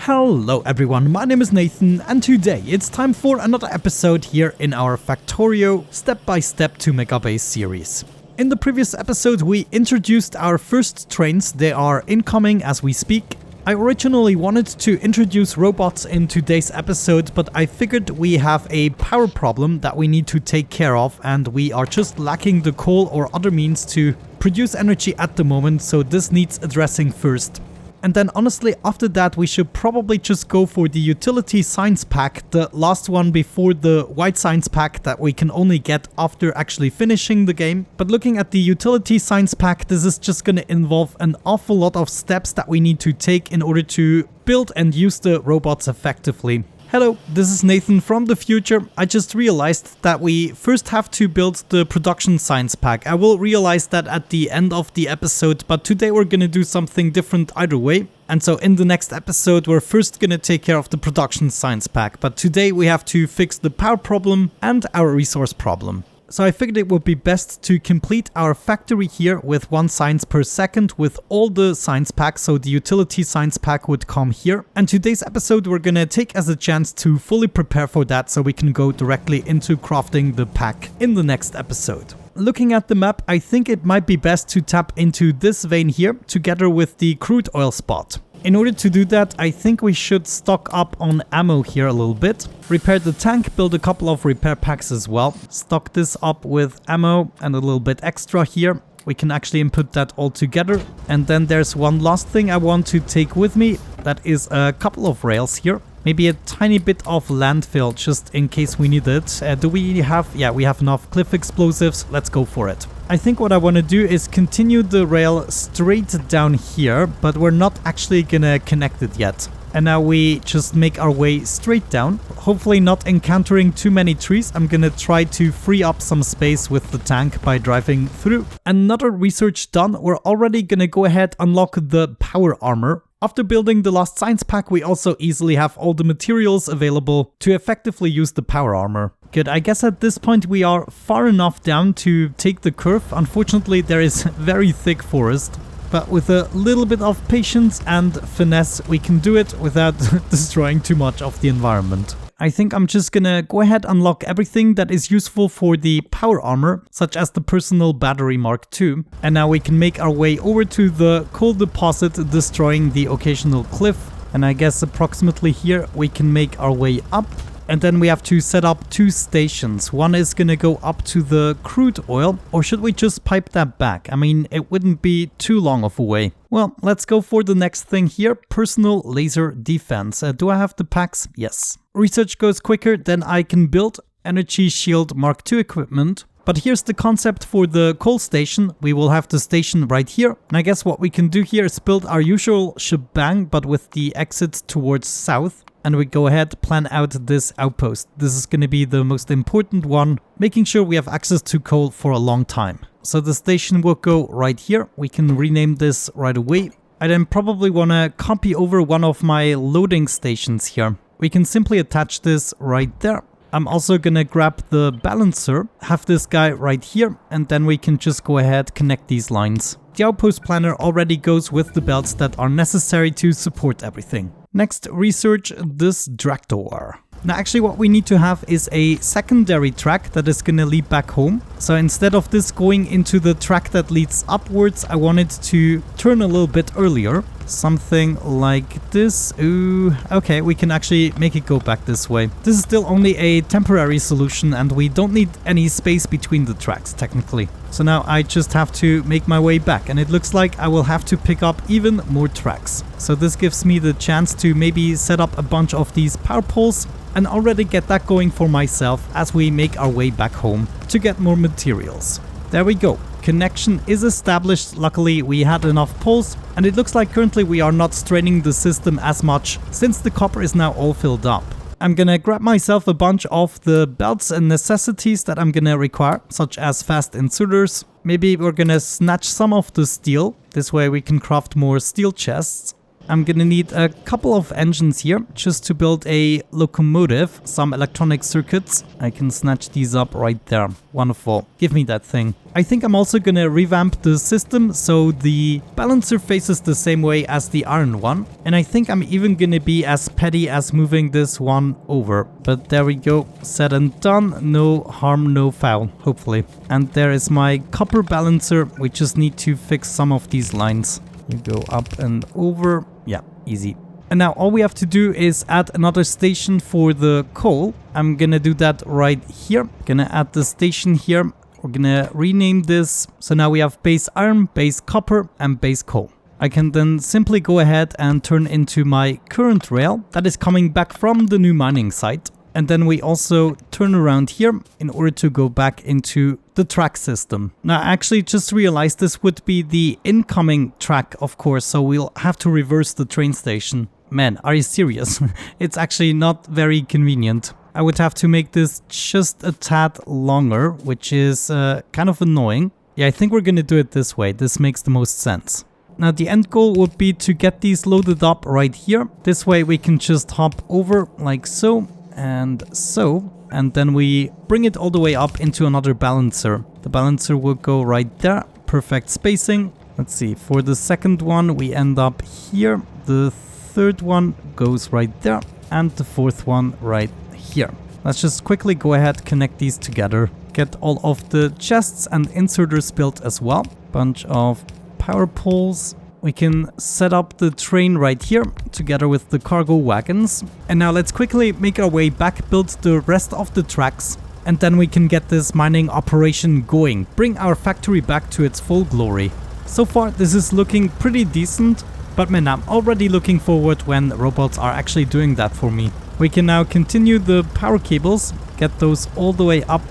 Hello everyone, my name is Nathan and today it's time for another episode here in our Factorio step-by-step to Megabase series. In the previous episode we introduced our first trains, they are incoming as we speak. I originally wanted to introduce robots in today's episode, but I figured we have a power problem that we need to take care of and we are just lacking the coal or other means to produce energy at the moment, so this needs addressing first. And then honestly, after that, we should probably just go for the utility science pack, the last one before the white science pack that we can only get after actually finishing the game. But looking at the utility science pack, this is just going to involve an awful lot of steps that we need to take in order to build and use the robots effectively. Hello, this is Nathan from the future. I just realized that we first have to build the production science pack. I will realize that at the end of the episode, but today we're gonna do something different either way. And so in the next episode, we're first gonna take care of the production science pack. But today we have to fix the power problem and our resource problem. So I figured it would be best to complete our factory here with 1 science per second with all the science packs, so the utility science pack would come here. And today's episode we're gonna take as a chance to fully prepare for that so we can go directly into crafting the pack in the next episode. Looking at the map, I think it might be best to tap into this vein here together with the crude oil spot. In order to do that, I think we should stock up on ammo here a little bit. Repair the tank, build a couple of repair packs as well. Stock this up with ammo and a little bit extra here. We can actually input that all together. And then there's one last thing I want to take with me. That is a couple of rails here. Maybe a tiny bit of landfill just in case we need it. Do we have? Yeah, we have enough cliff explosives. Let's go for it. I think what I want to do is continue the rail straight down here, but we're not actually gonna connect it yet. And now we just make our way straight down, hopefully not encountering too many trees. I'm gonna try to free up some space with the tank by driving through. Another research done, we're already gonna go ahead unlock the power armor. After building the last science pack, we also easily have all the materials available to effectively use the power armor. Good, I guess at this point we are far enough down to take the curve. Unfortunately, there is very thick forest, but with a little bit of patience and finesse, we can do it without destroying too much of the environment. I think I'm just gonna go ahead and unlock everything that is useful for the power armor, such as the personal battery Mark II. And now we can make our way over to the coal deposit, destroying the occasional cliff. And I guess approximately here we can make our way up. And then we have to set up 2 stations. One is gonna go up to the crude oil, or should we just pipe that back? I mean, it wouldn't be too long of a way. Well, let's go for the next thing here, personal laser defense. Do I have the packs? Yes. Research goes quicker than I can build energy shield Mark II equipment. But here's the concept for the coal station. We will have the station right here. And I guess what we can do here is build our usual shebang, but with the exit towards south. And we go ahead, plan out this outpost. This is going to be the most important one, making sure we have access to coal for a long time. So the station will go right here. We can rename this right away. I then probably want to copy over one of my loading stations here. We can simply attach this right there. I'm also going to grab the balancer, have this guy right here, and then we can just go ahead, connect these lines. The outpost planner already goes with the belts that are necessary to support everything. Next, research this tractor. Now actually what we need to have is a secondary track that is gonna lead back home. So instead of this going into the track that leads upwards, I wanted to turn a little bit earlier. Something like this. Ooh, okay, we can actually make it go back this way. This is still only a temporary solution and we don't need any space between the tracks technically. So now I just have to make my way back and it looks like I will have to pick up even more tracks. So this gives me the chance to maybe set up a bunch of these power poles and already get that going for myself as we make our way back home to get more materials. There we go. Connection is established. Luckily we had enough poles and it looks like currently we are not straining the system as much since the copper is now all filled up. I'm gonna grab myself a bunch of the belts and necessities that I'm gonna require, such as fast inserters. Maybe we're gonna snatch some of the steel. This way we can craft more steel chests. I'm gonna need a couple of engines here just to build a locomotive, some electronic circuits. I can snatch these up right there. Wonderful. Give me that thing. I think I'm also gonna revamp the system so the balancer faces the same way as the iron one. And I think I'm even gonna be as petty as moving this one over. But there we go. Said and done. No harm, no foul, hopefully. And there is my copper balancer. We just need to fix some of these lines. You go up and over. Yeah, easy. And now all we have to do is add another station for the coal. I'm gonna do that right here. Gonna add the station here. We're gonna rename this. So now we have base iron, base copper, and base coal. I can then simply go ahead and turn into my current rail that is coming back from the new mining site. And then we also turn around here in order to go back into the track system. Now, I actually just realized this would be the incoming track, of course, so we'll have to reverse the train station. Man, are you serious? It's actually not very convenient. I would have to make this just a tad longer, which is kind of annoying. Yeah, I think we're gonna do it this way. This makes the most sense. Now, the end goal would be to get these loaded up right here. This way we can just hop over like so. And then we bring it all the way up into another balancer. The balancer will go right there. Perfect spacing. Let's see, for the second one we end up here. The third one goes right there, and the fourth one right here. Let's just quickly go ahead, connect these together. Get all of the chests and inserters built as well. Bunch of power poles. We can set up the train right here together with the cargo wagons. And now let's quickly make our way back, build the rest of the tracks, and then we can get this mining operation going. Bring our factory back to its full glory. So far this is looking pretty decent, but man, I'm already looking forward when robots are actually doing that for me. We can now continue the power cables, get those all the way up,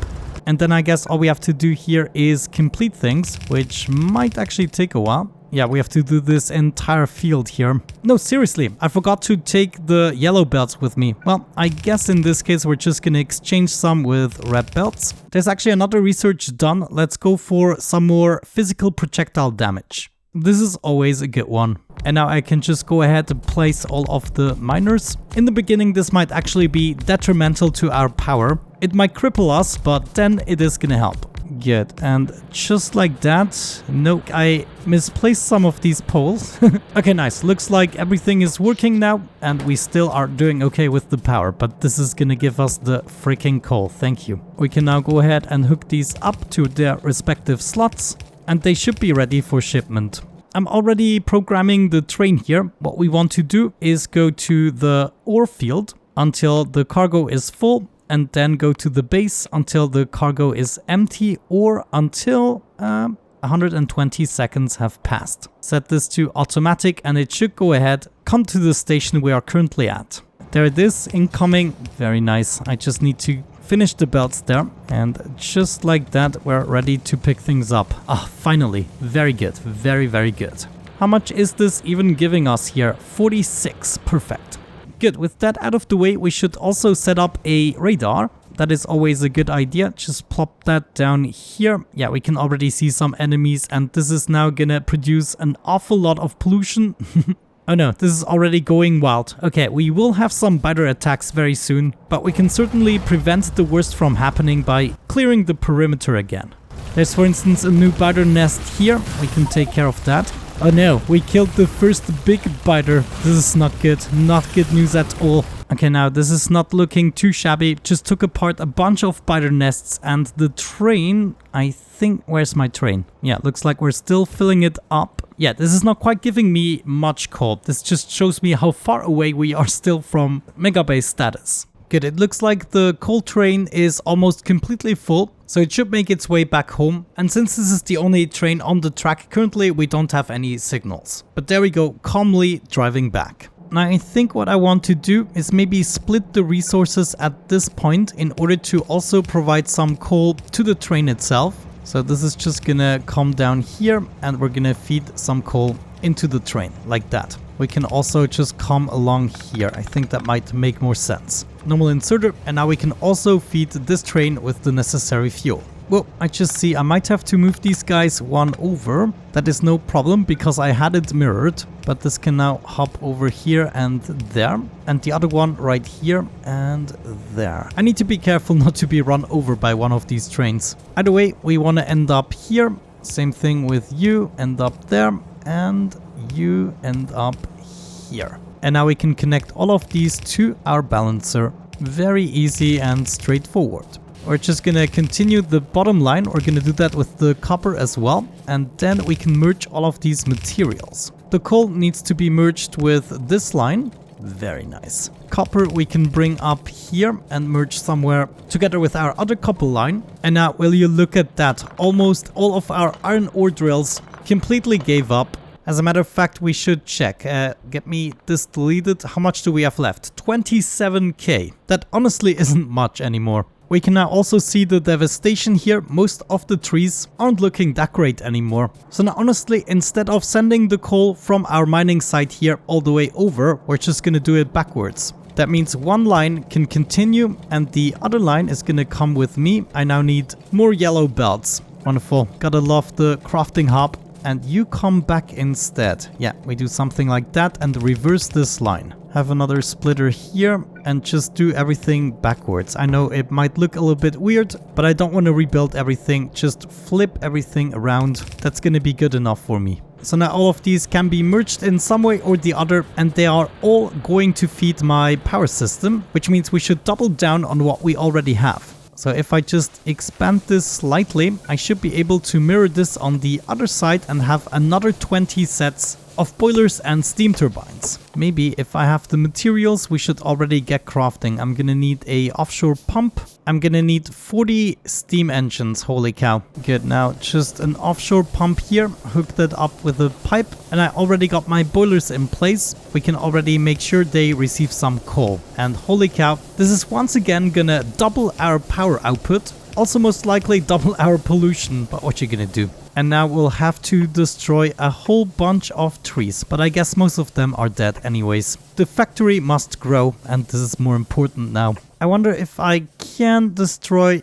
and then I guess all we have to do here is complete things, which might actually take a while. Yeah, we have to do this entire field here. No, seriously, I forgot to take the yellow belts with me. Well, I guess in this case we're just gonna exchange some with red belts. There's actually another research done. Let's go for some more physical projectile damage. This is always a good one. And now I can just go ahead and place all of the miners. In the beginning, this might actually be detrimental to our power. It might cripple us, but then it is gonna help. Good, and just like that. No, I misplaced some of these poles. Okay, nice. Looks like everything is working now, and we still are doing okay with the power, but this is gonna give us the freaking coal. Thank you. We can now go ahead and hook these up to their respective slots, and they should be ready for shipment. I'm already programming the train here. What we want to do is go to the ore field until the cargo is full, and then go to the base until the cargo is empty, or until 120 seconds have passed. Set this to automatic and it should go ahead, come to the station we are currently at. There it is, incoming. Very nice. I just need to finish the belts there, and just like that we're ready to pick things up. Ah, finally. Very good. Very, very good. How much is this even giving us here? 46. Perfect. Good, with that out of the way, we should also set up a radar. That is always a good idea. Just plop that down here. Yeah, we can already see some enemies, and this is now gonna produce an awful lot of pollution. Oh no, this is already going wild. Okay, we will have some biter attacks very soon, but we can certainly prevent the worst from happening by clearing the perimeter again. There's, for instance, a new biter nest here. We can take care of that. Oh no, we killed the first big biter. This is not good. Not good news at all. Okay, now this is not looking too shabby. Just took apart a bunch of biter nests, and the train, I think, where's my train? Yeah, looks like we're still filling it up. Yeah, this is not quite giving me much coal. This just shows me how far away we are still from Megabase status. Good, it looks like the coal train is almost completely full, so it should make its way back home. And since this is the only train on the track currently, we don't have any signals. But there we go, calmly driving back. Now I think what I want to do is maybe split the resources at this point in order to also provide some coal to the train itself. So this is just gonna come down here, and we're gonna feed some coal into the train like that. We can also just come along here. I think that might make more sense. Normal inserter, and now we can also feed this train with the necessary fuel. Well, I just see I might have to move these guys one over. That is no problem because I had it mirrored. But this can now hop over here and there. And the other one right here and there. I need to be careful not to be run over by one of these trains. Either way, we want to end up here. Same thing with you, end up there. And you end up here. And now we can connect all of these to our balancer. Very easy and straightforward. We're just gonna continue the bottom line. We're gonna do that with the copper as well. And then we can merge all of these materials. The coal needs to be merged with this line. Very nice. Copper we can bring up here and merge somewhere together with our other copper line. And now will you look at that? Almost all of our iron ore drills completely gave up. As a matter of fact, we should check. Get me this deleted. How much do we have left? 27k. That honestly isn't much anymore. We can now also see the devastation here. Most of the trees aren't looking that great anymore. So now honestly, instead of sending the coal from our mining site here all the way over, we're just gonna do it backwards. That means one line can continue and the other line is gonna come with me. I now need more yellow belts. Wonderful. Gotta love the crafting hub. And you come back instead. Yeah, we do something like that and reverse this line. Have another splitter here and just do everything backwards. I know it might look a little bit weird, but I don't want to rebuild everything. Just flip everything around. That's going to be good enough for me. So now all of these can be merged in some way or the other, and they are all going to feed my power system, which means we should double down on what we already have. So if I just expand this slightly, I should be able to mirror this on the other side and have another 20 sets of boilers and steam turbines. Maybe if I have the materials, we should already get crafting. I'm gonna need a offshore pump. I'm gonna need 40 steam engines. Holy cow. Good, now just an offshore pump here. Hook that up with a pipe. And I already got my boilers in place. We can already make sure they receive some coal. And holy cow, this is once again gonna double our power output. Also most likely double our pollution, but what you gonna do? And now we'll have to destroy a whole bunch of trees, but I guess most of them are dead anyways. The factory must grow, and this is more important now. I wonder if I can destroy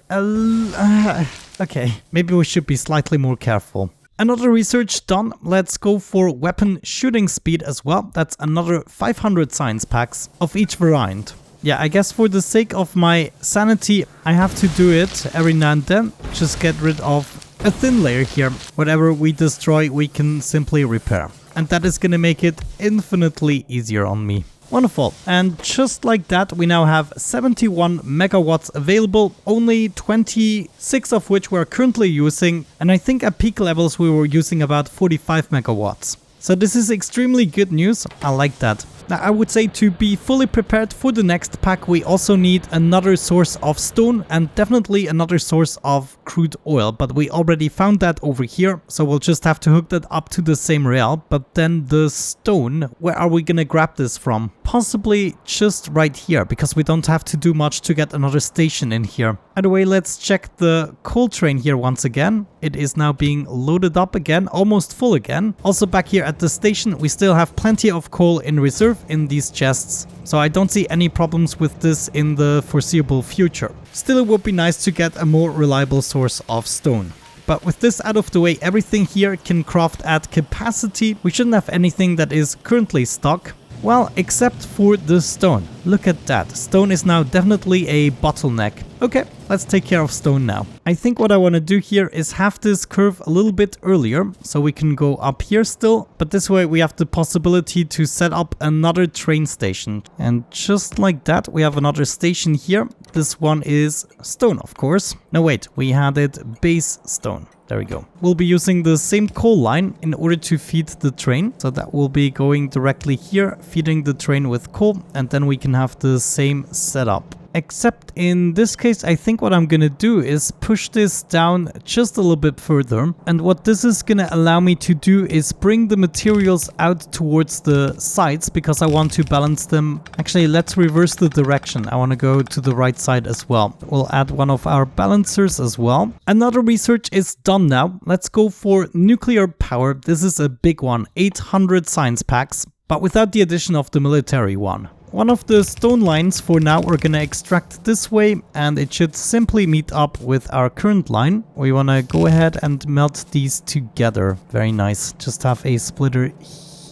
okay, maybe we should be slightly more careful. Another research done. Let's go for weapon shooting speed as well. That's another 500 science packs of each variant. Yeah, I guess for the sake of my sanity, I have to do it every now and then. Just get rid of a thin layer here. Whatever we destroy, we can simply repair. And that is gonna make it infinitely easier on me. Wonderful. And just like that, we now have 71 megawatts available, only 26 of which we're currently using. And I think at peak levels, we were using about 45 megawatts. So this is extremely good news. I like that. Now I would say to be fully prepared for the next pack, we also need another source of stone and definitely another source of crude oil. But we already found that over here, so we'll just have to hook that up to the same rail. But then the stone, where are we gonna grab this from? Possibly just right here, because we don't have to do much to get another station in here. Either way, let's check the coal train here once again. It is now being loaded up again, almost full again. Also back here at the station, we still have plenty of coal in reserve in these chests. So I don't see any problems with this in the foreseeable future. Still, it would be nice to get a more reliable source of stone. But with this out of the way, everything here can craft at capacity. We shouldn't have anything that is currently stuck. Well, except for the stone. Look at that. Stone is now definitely a bottleneck. Okay, let's take care of stone now. I think what I want to do here is have this curve a little bit earlier, so we can go up here still. But this way we have the possibility to set up another train station. And just like that, we have another station here. This one is stone, of course. No, wait, we had it base stone. There we go. We'll be using the same coal line in order to feed the train. So that will be going directly here, feeding the train with coal, and then we can have the same setup. Except in this case, I think what I'm gonna do is push this down just a little bit further. And what this is gonna allow me to do is bring the materials out towards the sides, because I want to balance them. Actually, let's reverse the direction. I want to go to the right side as well. We'll add one of our balancers as well. Another research is done now. Let's go for nuclear power. This is a big one, 800 science packs. but without the addition of the military one. One of the stone lines for now we're gonna extract this way, and it should simply meet up with our current line. We wanna go ahead and melt these together. Very nice. Just have a splitter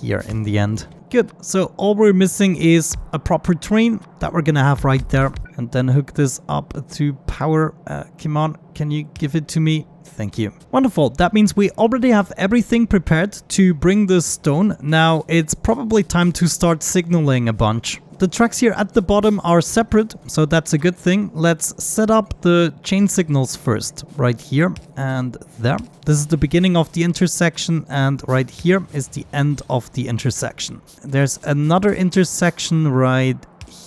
here in the end. Good. So all we're missing is a proper train that we're gonna have right there, and then hook this up to power. Come on, can you give it to me? Thank you. Wonderful. That means we already have everything prepared to bring the stone. Now it's probably time to start signaling a bunch. The tracks here at the bottom are separate, so that's a good thing. Let's set up the chain signals first, right here and there. This is the beginning of the intersection, and right here is the end of the intersection. There's another intersection right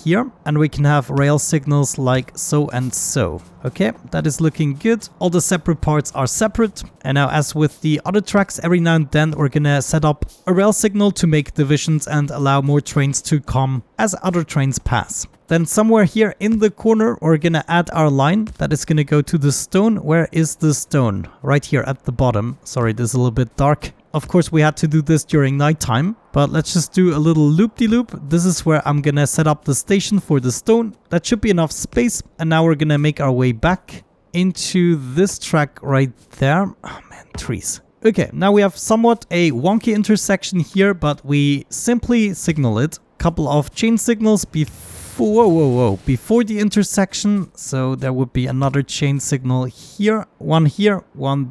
here, and we can have rail signals like so and so. Okay, that is looking good. All the separate parts are separate. And now, as with the other tracks, every now and then we're gonna set up a rail signal to make divisions and allow more trains to come as other trains pass. Then somewhere here in the corner, we're gonna add our line that is gonna go to the stone. Where is the stone? Right here at the bottom. Sorry, this is a little bit dark. Of course, we had to do this during nighttime, but let's just do a little loop-de-loop. This is where I'm gonna set up the station for the stone. That should be enough space. And now we're gonna make our way back into this track right there. Oh man, trees. Okay, now we have somewhat a wonky intersection here, but we simply signal it. Couple of chain signals before the intersection. So there would be another chain signal here, one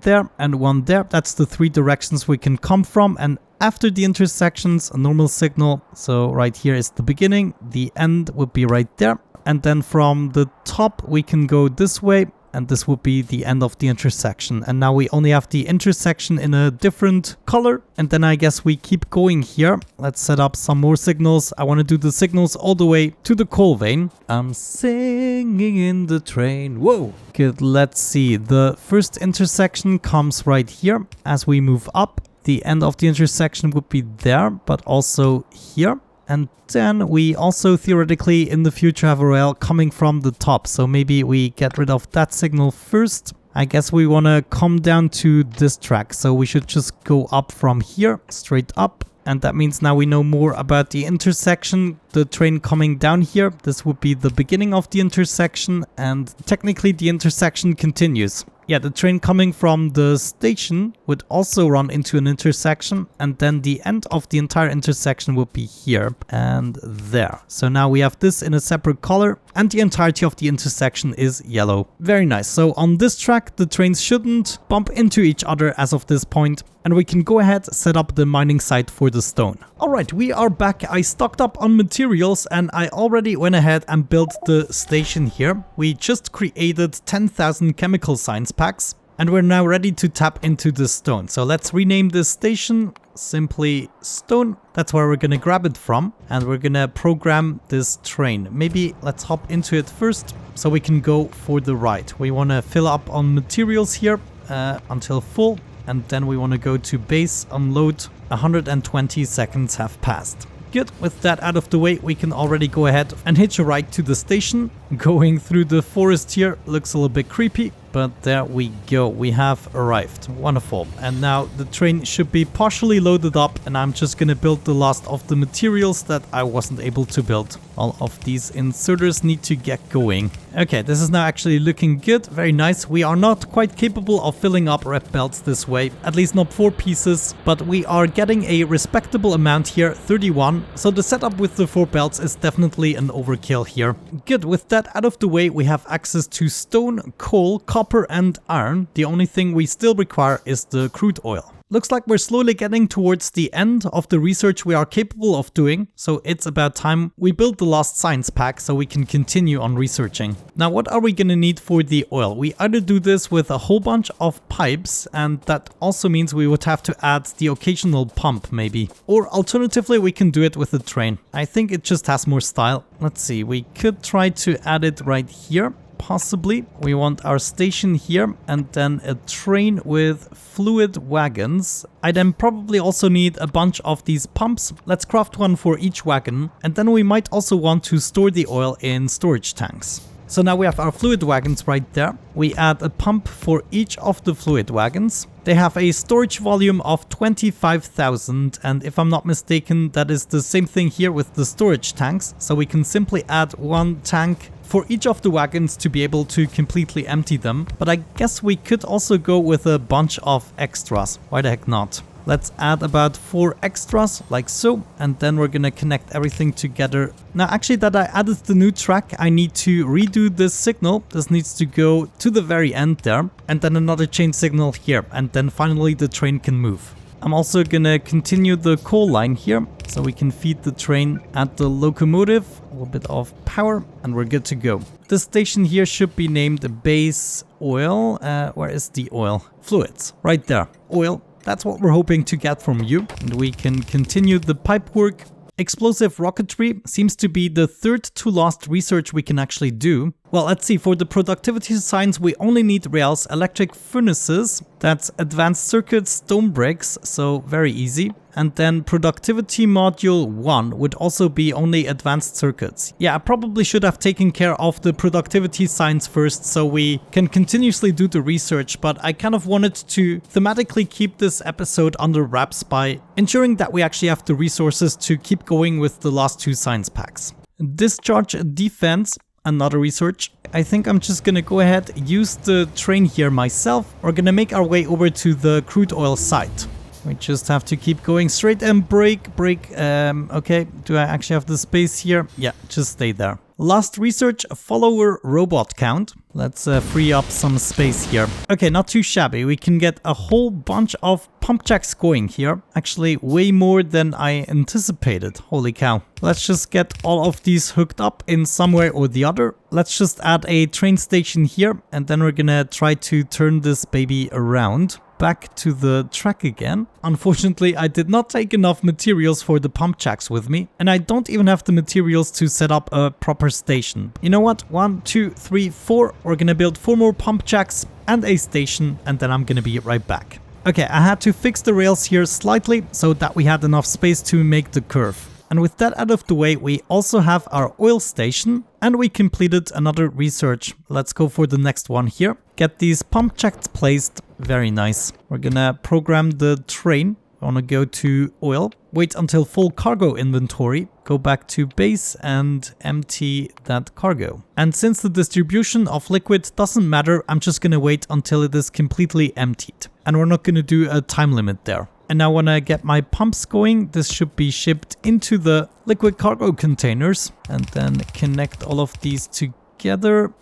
there, and one there. That's the three directions we can come from. And after the intersections, a normal signal. So right here is the beginning. The end would be right there. And then from the top, we can go this way. And this would be the end of the intersection. And now we only have the intersection in a different color. And then I guess we keep going here. Let's set up some more signals. I want to do the signals all the way to the coal vein. I'm singing in the train. Whoa. Good. Let's see. The first intersection comes right here. As we move up, the end of the intersection would be there, but also here. And then we also theoretically in the future have a rail coming from the top. So maybe we get rid of that signal first. I guess we want to come down to this track. So we should just go up from here, straight up. And that means now we know more about the intersection. The train coming down here, this would be the beginning of the intersection. And technically the intersection continues. Yeah, the train coming from the station would also run into an intersection, and then the end of the entire intersection would be here and there. So now we have this in a separate color, and the entirety of the intersection is yellow. Very nice. So on this track, the trains shouldn't bump into each other as of this point, and we can go ahead set up the mining site for the stone. Alright, we are back. I stocked up on materials and I already went ahead and built the station here. We just created 10,000 chemical science packs and we're now ready to tap into the stone. So let's rename this station simply stone. That's where we're gonna grab it from, and we're gonna program this train. Maybe let's hop into it first so we can go for the ride. We want to fill up on materials here until full. And then we want to go to base, unload. 120 seconds have passed. Good. With that out of the way, we can already go ahead and hitch a ride to the station. Going through the forest here looks a little bit creepy, but there we go. We have arrived. Wonderful. And now the train should be partially loaded up, and I'm just going to build the last of the materials that I wasn't able to build. All of these inserters need to get going. Okay, this is now actually looking good. Very nice. We are not quite capable of filling up rep belts this way, at least not 4 pieces, but we are getting a respectable amount here, 31. So the setup with the 4 belts is definitely an overkill here. Good. With that out of the way, we have access to stone, coal, copper and iron. The only thing we still require is the crude oil. Looks like we're slowly getting towards the end of the research we are capable of doing, so it's about time we build the last science pack so we can continue on researching. Now, what are we gonna need for the oil? We either do this with a whole bunch of pipes, and that also means we would have to add the occasional pump maybe. Or alternatively, we can do it with a train. I think it just has more style. Let's see, we could try to add it right here. Possibly. We want our station here and then a train with fluid wagons. I then probably also need a bunch of these pumps. Let's craft one for each wagon, and then we might also want to store the oil in storage tanks. So now we have our fluid wagons right there. We add a pump for each of the fluid wagons. They have a storage volume of 25,000, and if I'm not mistaken, that is the same thing here with the storage tanks. So we can simply add one tank for each of the wagons to be able to completely empty them. But I guess we could also go with a bunch of extras. Why the heck not? Let's add about 4 extras, like so, and then we're gonna connect everything together. Now, actually, that I added the new track, I need to redo this signal. This needs to go to the very end there, and then another chain signal here, and then finally the train can move. I'm also gonna continue the coal line here, so we can feed the train at the locomotive, a little bit of power, and we're good to go. This station here should be named Base Oil. Where is the oil? Fluids, right there. Oil. That's what we're hoping to get from you. And we can continue the pipe work. Explosive rocketry seems to be the third to last research we can actually do. Well, let's see, for the productivity science, we only need rails, electric furnaces, that's advanced circuits, stone bricks, so very easy. And then productivity module 1 would also be only advanced circuits. Yeah, I probably should have taken care of the productivity science first so we can continuously do the research, but I kind of wanted to thematically keep this episode under wraps by ensuring that we actually have the resources to keep going with the last 2 science packs. Discharge defense. Another research. I think I'm just gonna go ahead, use the train here myself. We're gonna make our way over to the crude oil site. We just have to keep going straight and brake. Okay, do I actually have the space here? Yeah, just stay there. Last research, follower robot count. Let's free up some space here. Okay, not too shabby. We can get a whole bunch of pump jacks going here. Actually, way more than I anticipated. Holy cow. Let's just get all of these hooked up in some way or the other. Let's just add a train station here, and then we're gonna try to turn this baby around. Back to the track again. Unfortunately, I did not take enough materials for the pump jacks with me, and I don't even have the materials to set up a proper station. You know what? 1, 2, 3, 4. We're gonna build 4 more pump jacks and a station, and then I'm gonna be right back. Okay, I had to fix the rails here slightly so that we had enough space to make the curve. And with that out of the way, we also have our oil station, and we completed another research. Let's go for the next one here. Get these pump jacks placed. Very nice. We're gonna program the train. I wanna go to oil, wait until full cargo inventory, go back to base and empty that cargo. And since the distribution of liquid doesn't matter, I'm just gonna wait until it is completely emptied. And we're not gonna do a time limit there. And now when I get my pumps going, this should be shipped into the liquid cargo containers and then connect all of these together.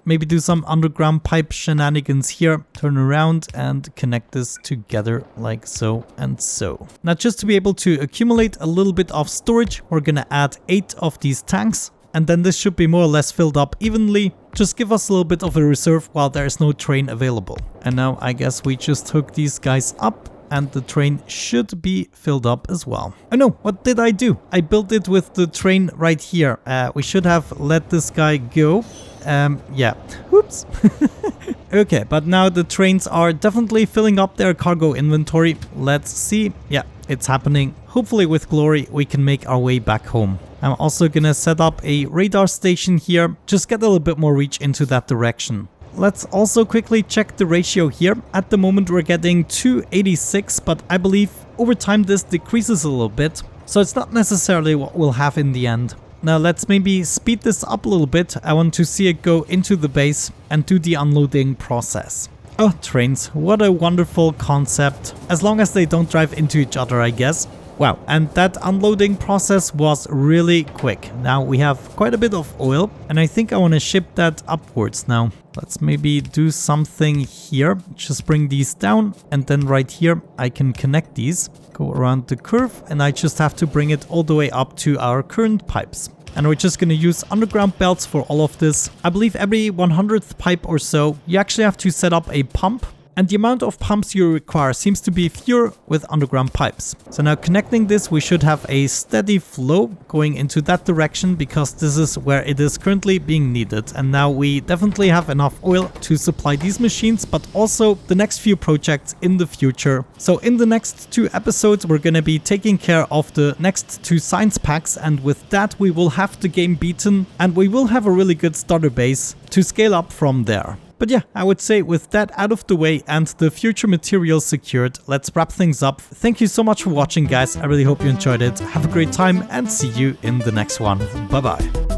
Maybe do some underground pipe shenanigans here. Turn around and connect this together like so and so. Now just to be able to accumulate a little bit of storage, we're gonna add 8 of these tanks. And then this should be more or less filled up evenly. Just give us a little bit of a reserve while there is no train available. And now I guess we just hook these guys up. And the train should be filled up as well. Oh no, what did I do? I built it with the train right here. We should have let this guy go. Yeah, whoops. Okay, but now the trains are definitely filling up their cargo inventory. Let's see. Yeah, it's happening. Hopefully with glory, we can make our way back home. I'm also gonna set up a radar station here. Just get a little bit more reach into that direction. Let's also quickly check the ratio here. At the moment we're getting 286, but I believe over time this decreases a little bit. So it's not necessarily what we'll have in the end. Now let's maybe speed this up a little bit. I want to see it go into the base and do the unloading process. Oh, trains. What a wonderful concept. As long as they don't drive into each other, I guess. Wow, and that unloading process was really quick. Now we have quite a bit of oil, and I think I want to ship that upwards now. Let's maybe do something here. Just bring these down, and then right here I can connect these. Go around the curve, and I just have to bring it all the way up to our current pipes. And we're just going to use underground belts for all of this. I believe every 100th pipe or so, you actually have to set up a pump. And the amount of pumps you require seems to be fewer with underground pipes. So now connecting this, we should have a steady flow going into that direction because this is where it is currently being needed. And now we definitely have enough oil to supply these machines, but also the next few projects in the future. So in the next 2 episodes, we're going to be taking care of the next 2 science packs, and with that we will have the game beaten and we will have a really good starter base to scale up from there. But yeah, I would say with that out of the way and the future materials secured, let's wrap things up. Thank you so much for watching, guys. I really hope you enjoyed it. Have a great time and see you in the next one. Bye bye.